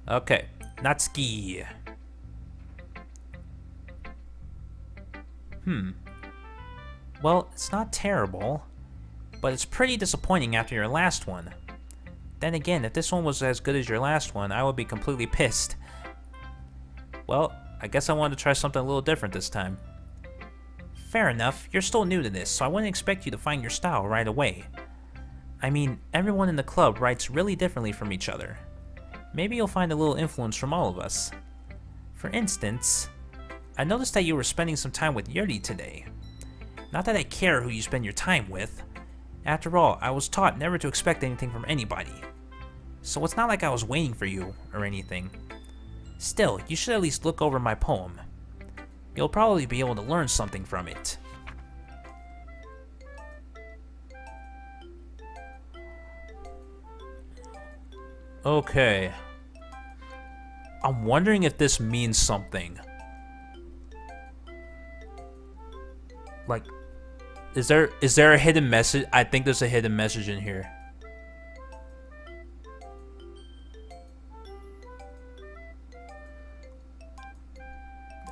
Okay, Natsuki. Well, it's not terrible, but it's pretty disappointing after your last one. Then again, if this one was as good as your last one, I would be completely pissed. Well, I guess I wanted to try something a little different this time. Fair enough, you're still new to this, so I wouldn't expect you to find your style right away. I mean, everyone in the club writes really differently from each other. Maybe you'll find a little influence from all of us. For instance, I noticed that you were spending some time with Yuri today. Not that I care who you spend your time with. After all, I was taught never to expect anything from anybody. So it's not like I was waiting for you or anything. Still, you should at least look over my poem. You'll probably be able to learn something from it. Okay. I'm wondering if this means something. Like, is there a hidden message? I think there's a hidden message in here.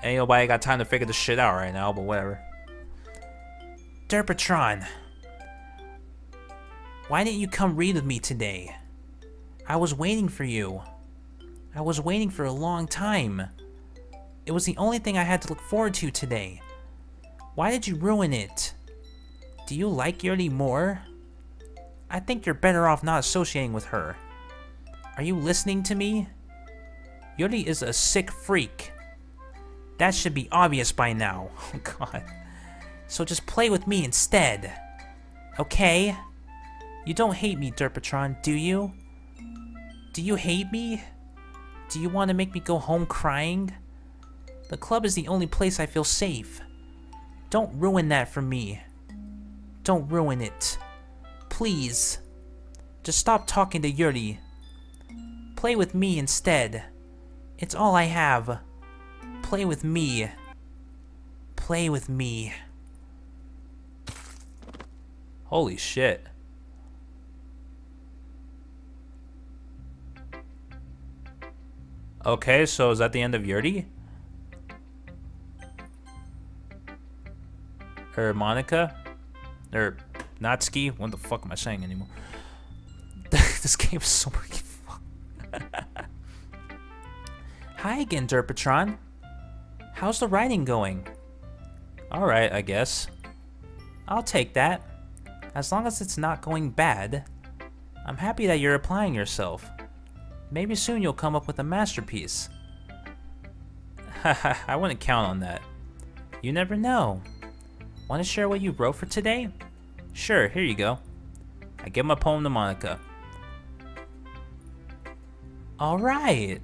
Ain't nobody got time to figure this shit out right now, but whatever. Derpatron, why didn't you come read with me today? I was waiting for you. I was waiting for a long time. It was the only thing I had to look forward to today. Why did you ruin it? Do you like Yuri more? I think you're better off not associating with her. Are you listening to me? Yuri is a sick freak. That should be obvious by now. Oh god. So just play with me instead. Okay? You don't hate me, Derpatron, do you? Do you hate me? Do you want to make me go home crying? The club is the only place I feel safe. Don't ruin that for me. Don't ruin it. Please. Just stop talking to Yuri. Play with me instead. It's all I have. Play with me. Play with me. Holy shit. Okay, so is that the end of Yuri? Or Monica? Or Natsuki? What the fuck am I saying anymore? This game is so fucking fuck. Hi again, Derpatron. How's the writing going? Alright, I guess. I'll take that. As long as it's not going bad. I'm happy that you're applying yourself. Maybe soon you'll come up with a masterpiece. Haha, I wouldn't count on that. You never know. Want to share what you wrote for today? Sure, here you go. I give my poem to Monica. Alright.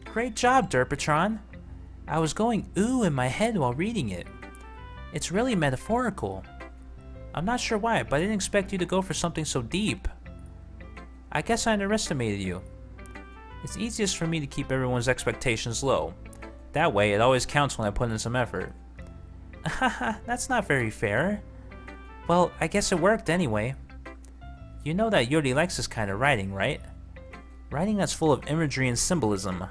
Great job, Derpatron. I was going ooh in my head while reading it. It's really metaphorical. I'm not sure why, but I didn't expect you to go for something so deep. I guess I underestimated you. It's easiest for me to keep everyone's expectations low. That way, it always counts when I put in some effort. Haha, that's not very fair. Well, I guess it worked anyway. You know that Yuri likes this kind of writing, right? Writing that's full of imagery and symbolism.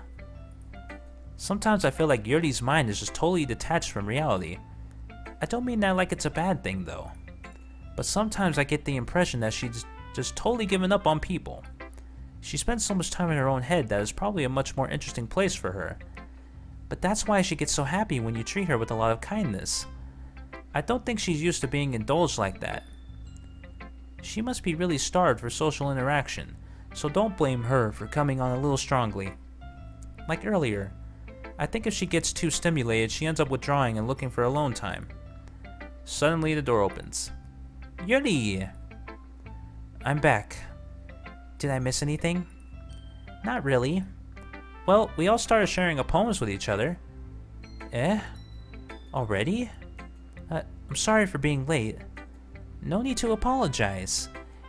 Sometimes I feel like Yuri's mind is just totally detached from reality. I don't mean that like it's a bad thing though. But sometimes I get the impression that she's just totally given up on people. She spends so much time in her own head that it's probably a much more interesting place for her. But that's why she gets so happy when you treat her with a lot of kindness. I don't think she's used to being indulged like that. She must be really starved for social interaction, so don't blame her for coming on a little strongly. Like earlier, I think if she gets too stimulated, she ends up withdrawing and looking for alone time. Suddenly the door opens. Yuri! I'm back. Did I miss anything? Not really. Well, we all started sharing poems with each other. Eh? Already? I'm sorry for being late. No need to apologize.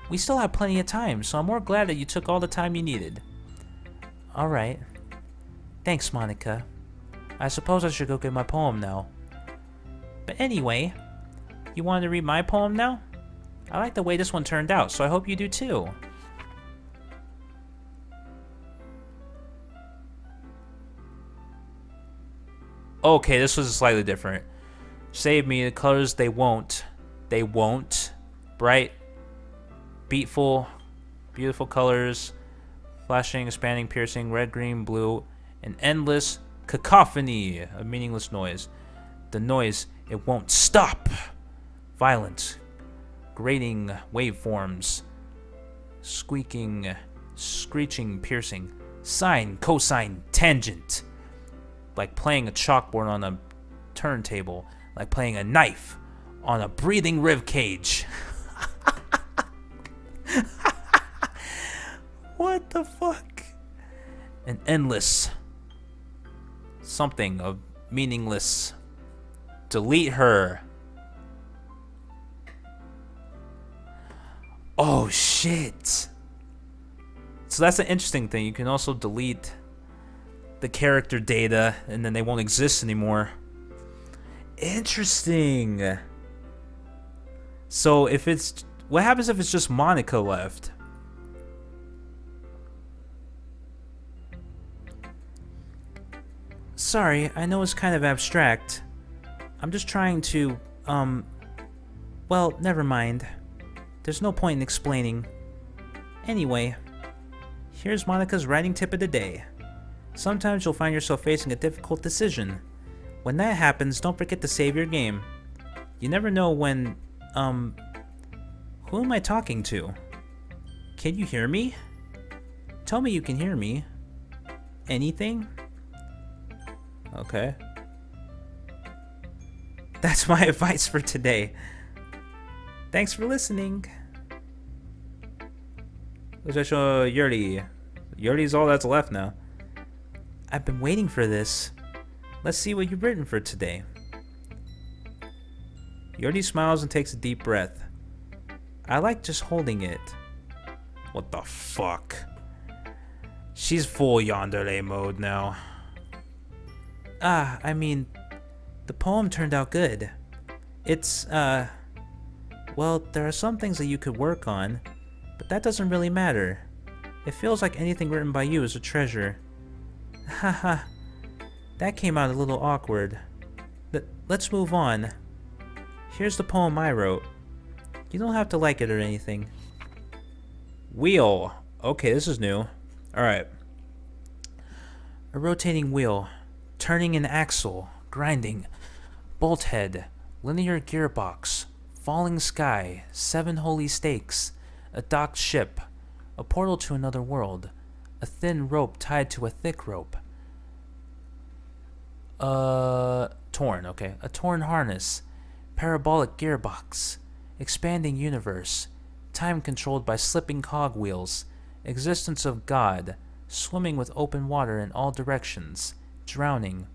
We still have plenty of time, so I'm more glad that you took all the time you needed. Alright. Thanks, Monica. I suppose I should go get my poem now. But anyway, you wanted to read my poem now? I like the way this one turned out, so I hope you do too. Okay, this was slightly different. Save me, the colors they won't. They won't. Bright, beatful, beautiful colors. Flashing, expanding, piercing, red, green, blue. An endless cacophony of meaningless noise. The noise, it won't stop. Violent, grating waveforms. Squeaking, screeching, piercing. Sine, cosine, tangent. Like playing a chalkboard on a turntable. Like playing a knife on a breathing rib cage. What the fuck? An endless something of meaningless. Delete her. Oh shit. So that's an interesting thing. You can also delete the character data and then they won't exist anymore. Interesting. So if it's, what happens if it's just Monica left? Sorry, I know it's kind of abstract. I'm just trying to, well, never mind. There's no point in explaining. Anyway, here's Monica's writing tip of the day. Sometimes you'll find yourself facing a difficult decision. When that happens, don't forget to save your game. You never know when, who am I talking to? Can you hear me? Tell me you can hear me. Anything? Okay. That's my advice for today. Thanks for listening. Let's show Yuri. Yuri's all that's left now. I've been waiting for this. Let's see what you've written for today. Yuri smiles and takes a deep breath. I like just holding it. What the fuck? She's full yandere mode now. I mean, the poem turned out good. It's, well, there are some things that you could work on, but that doesn't really matter. It feels like anything written by you is a treasure. Haha, that came out a little awkward. Let's move on. Here's the poem I wrote. You don't have to like it or anything. Wheel. Okay, this is new. Alright. A rotating wheel. Turning an axle, grinding, bolt head, linear gearbox, falling sky, 7 holy stakes, a docked ship, a portal to another world, a thin rope tied to a thick rope, torn, okay, a torn harness, parabolic gearbox, expanding universe, time controlled by slipping cogwheels, existence of God, swimming with open water in all directions, drowning,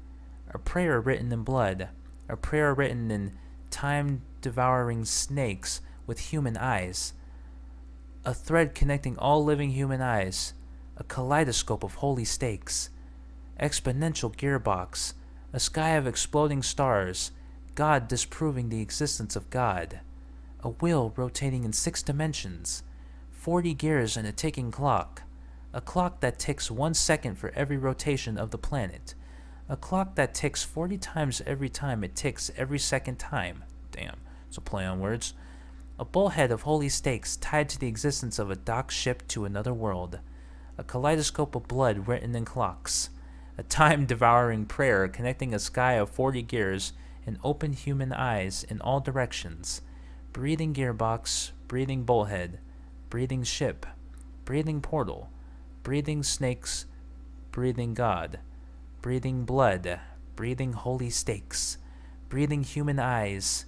a prayer written in blood, a prayer written in time-devouring snakes with human eyes, a thread connecting all living human eyes, a kaleidoscope of holy stakes, exponential gearbox, a sky of exploding stars, God disproving the existence of God, a wheel rotating in 6 dimensions, 40 gears and a ticking clock, a clock that ticks 1 second for every rotation of the planet, a clock that ticks 40 times every time it ticks every second time. Damn, it's a play on words. A bullhead of holy stakes tied to the existence of a docked ship to another world. A kaleidoscope of blood written in clocks. A time-devouring prayer connecting a sky of 40 gears and open human eyes in all directions. Breathing gearbox, breathing bullhead, breathing ship, breathing portal, breathing snakes, breathing God. Breathing blood, breathing holy stakes, breathing human eyes,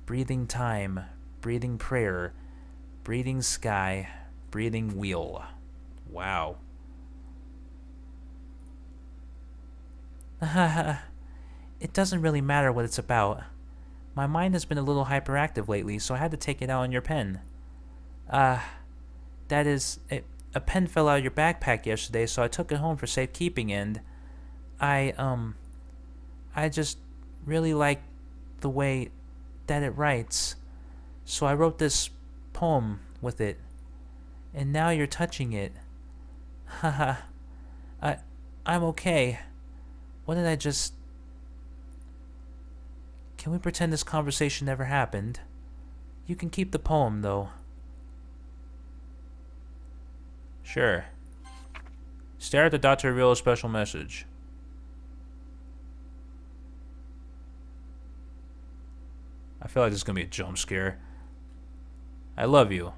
breathing time, breathing prayer, breathing sky, breathing wheel. Wow. It doesn't really matter what it's about. My mind has been a little hyperactive lately, so I had to take it out on your pen. That is, a pen fell out of your backpack yesterday, so I took it home for safekeeping, and I just really like the way that it writes. So I wrote this poem with it. And now you're touching it. Haha. I'm okay. What did I just... Can we pretend this conversation never happened? You can keep the poem, though. Sure. Stare at the dot to reveal a special message. I feel like this is gonna be a jump scare. I love you.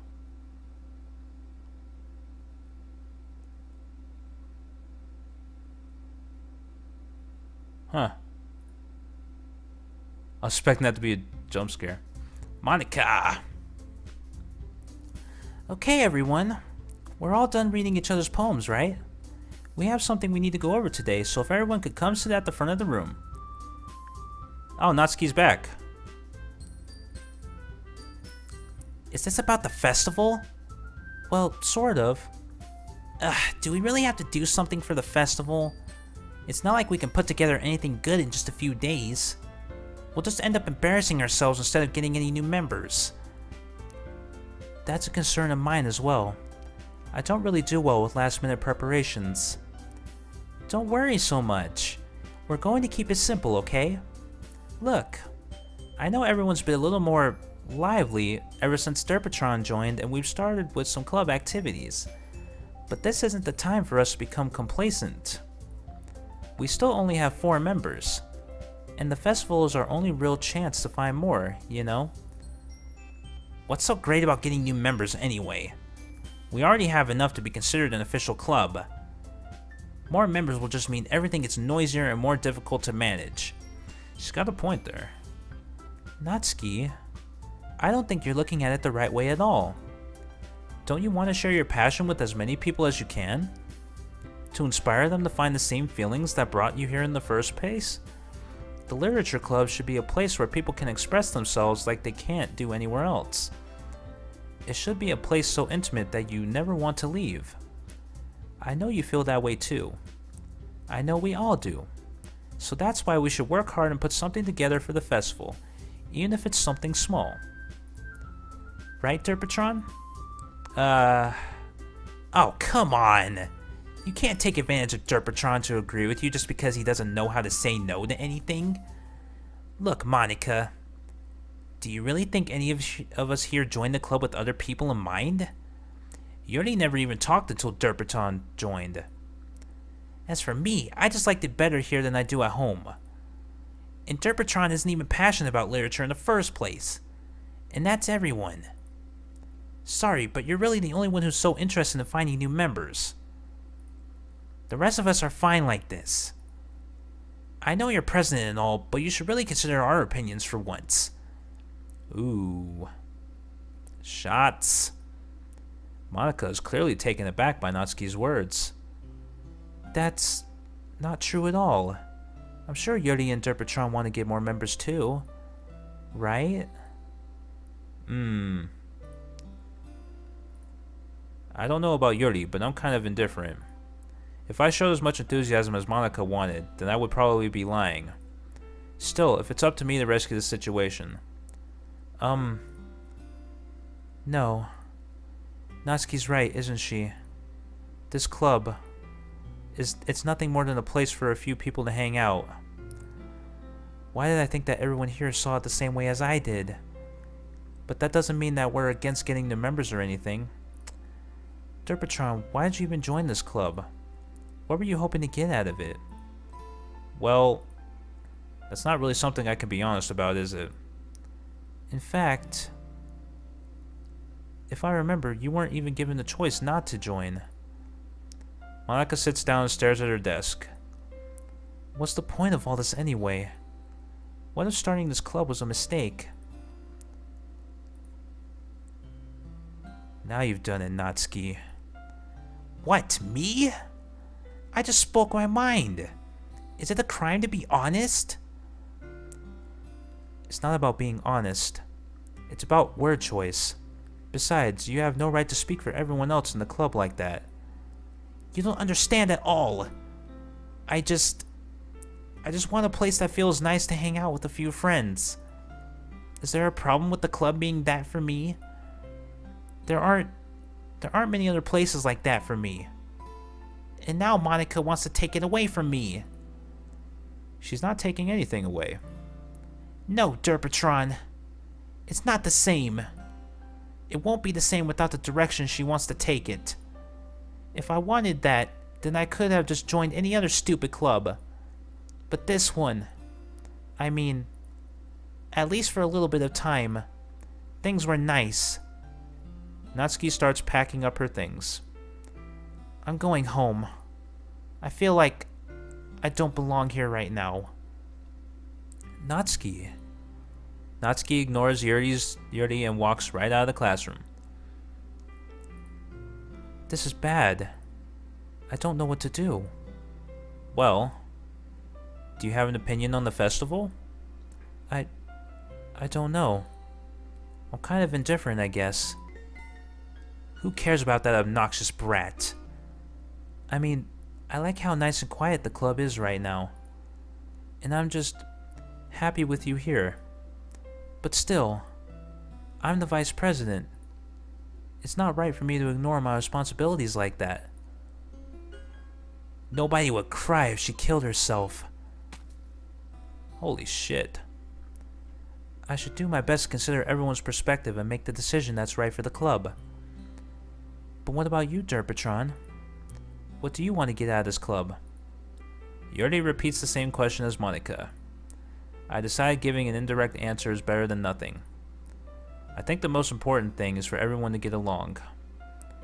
Huh. I was expecting that to be a jump scare. Monica! Okay, everyone. We're all done reading each other's poems, right? We have something we need to go over today, so if everyone could come sit at the front of the room. Oh, Natsuki's back. Is this about the festival? Well, sort of. Do we really have to do something for the festival? It's not like we can put together anything good in just a few days. We'll just end up embarrassing ourselves instead of getting any new members. That's a concern of mine as well. I don't really do well with last-minute preparations. Don't worry so much. We're going to keep it simple, okay? Look, I know everyone's been a little more lively ever since Derpatron joined and we've started with some club activities. But this isn't the time for us to become complacent. We still only have 4 members, and the festival is our only real chance to find more, you know? What's so great about getting new members anyway? We already have enough to be considered an official club. More members will just mean everything gets noisier and more difficult to manage. She's got a point there. Natsuki, I don't think you're looking at it the right way at all. Don't you want to share your passion with as many people as you can? To inspire them to find the same feelings that brought you here in the first place? The Literature Club should be a place where people can express themselves like they can't do anywhere else. It should be a place so intimate that you never want to leave. I know you feel that way too. I know we all do. So that's why we should work hard and put something together for the festival, even if it's something small. Right, Derpatron? Oh, come on! You can't take advantage of Derpatron to agree with you just because he doesn't know how to say no to anything. Look, Monica. Do you really think any of us here joined the club with other people in mind? Yuri never even talked until Derpatron joined. As for me, I just liked it better here than I do at home. And Derpatron isn't even passionate about literature in the first place. And that's everyone. Sorry, but you're really the only one who's so interested in finding new members. The rest of us are fine like this. I know you're president and all, but you should really consider our opinions for once. Ooh. Shots. Monica is clearly taken aback by Natsuki's words. That's not true at all. I'm sure Yuri and Derpatron want to get more members too. Right? I don't know about Yuri, but I'm kind of indifferent. If I showed as much enthusiasm as Monica wanted, then I would probably be lying. Still, if it's up to me to rescue the situation. No. Natsuki's right, isn't she? This club it's nothing more than a place for a few people to hang out. Why did I think that everyone here saw it the same way as I did? But that doesn't mean that we're against getting new members or anything. Derpatron, why did you even join this club? What were you hoping to get out of it? Well, that's not really something I can be honest about, is it? In fact, if I remember, you weren't even given the choice not to join. Monica sits down and stares at her desk. What's the point of all this anyway? What if starting this club was a mistake? Now you've done it, Natsuki. What, me? I just spoke my mind. Is it a crime to be honest? It's not about being honest. It's about word choice. Besides, you have no right to speak for everyone else in the club like that. You don't understand at all. I just want a place that feels nice to hang out with a few friends. Is there a problem with the club being that for me? There aren't many other places like that for me. And now Monica wants to take it away from me. She's not taking anything away. No, Derpatron. It's not the same. It won't be the same without the direction she wants to take it. If I wanted that, then I could have just joined any other stupid club. But this one, I mean, at least for a little bit of time, things were nice. Natsuki starts packing up her things. I'm going home. I feel like I don't belong here right now. Natsuki. Natsuki ignores Yuri and walks right out of the classroom. This is bad. I don't know what to do. Well, do you have an opinion on the festival? I don't know. I'm kind of indifferent, I guess. Who cares about that obnoxious brat? I mean, I like how nice and quiet the club is right now. And I'm just happy with you here. But still, I'm the vice president. It's not right for me to ignore my responsibilities like that. Nobody would cry if she killed herself. Holy shit. I should do my best to consider everyone's perspective and make the decision that's right for the club. But what about you, Derpatron? What do you want to get out of this club? Yuri repeats the same question as Monica. I decide giving an indirect answer is better than nothing. I think the most important thing is for everyone to get along,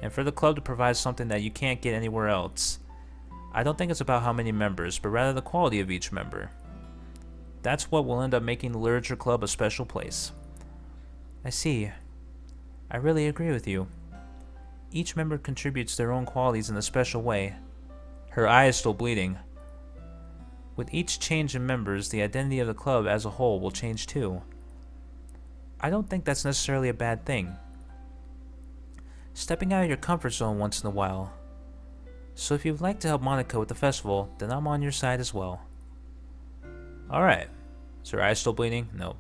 and for the club to provide something that you can't get anywhere else. I don't think it's about how many members, but rather the quality of each member. That's what will end up making the Literature Club a special place. I see. I really agree with you. Each member contributes their own qualities in a special way. Her eye is still bleeding. With each change in members, the identity of the club as a whole will change too. I don't think that's necessarily a bad thing. Stepping out of your comfort zone once in a while. So if you'd like to help Monica with the festival, then I'm on your side as well. Alright. Is her eye still bleeding? No.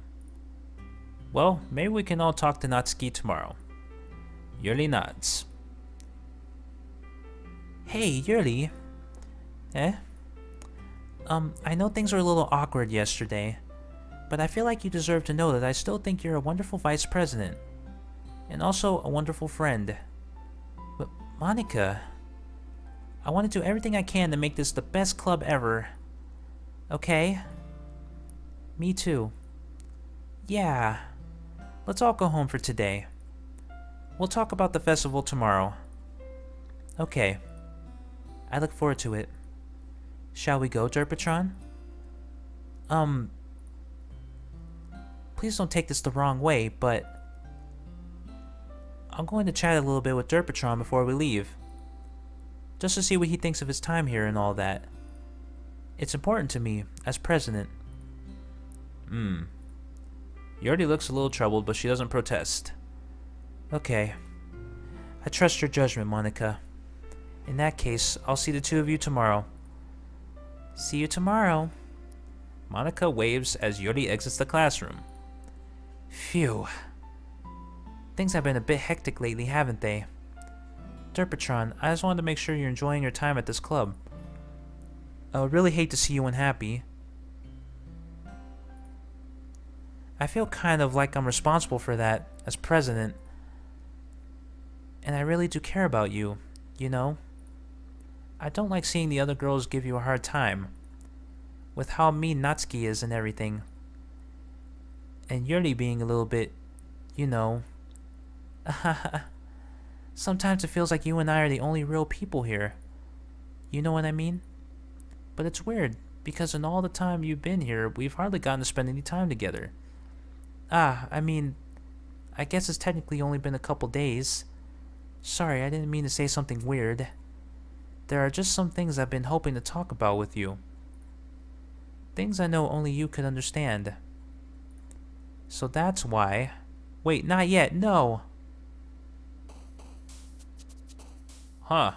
Well, maybe we can all talk to Natsuki tomorrow. Yuri nods. Hey, Yuri. Eh? I know things were a little awkward yesterday, but I feel like you deserve to know that I still think you're a wonderful vice president, and also a wonderful friend. But, Monica, I want to do everything I can to make this the best club ever. Okay? Me too. Yeah. Let's all go home for today. We'll talk about the festival tomorrow. Okay. I look forward to it. Shall we go, Derpatron? Please don't take this the wrong way, but I'm going to chat a little bit with Derpatron before we leave. Just to see what he thinks of his time here and all that. It's important to me, as president. Yuri looks a little troubled, but she doesn't protest. Okay. I trust your judgment, Monica. In that case, I'll see the two of you tomorrow. See you tomorrow. Monica waves as Yuri exits the classroom. Phew. Things have been a bit hectic lately, haven't they? Derpatron, I just wanted to make sure you're enjoying your time at this club. I would really hate to see you unhappy. I feel kind of like I'm responsible for that as president. And I really do care about you, you know? I don't like seeing the other girls give you a hard time. With how mean Natsuki is and everything. And Yuri being a little bit, you know. Sometimes it feels like you and I are the only real people here. You know what I mean? But it's weird, because in all the time you've been here, we've hardly gotten to spend any time together. I mean, I guess it's technically only been a couple days. Sorry, I didn't mean to say something weird. There are just some things I've been hoping to talk about with you. Things I know only you could understand. So that's why... Wait, not yet, no! Huh.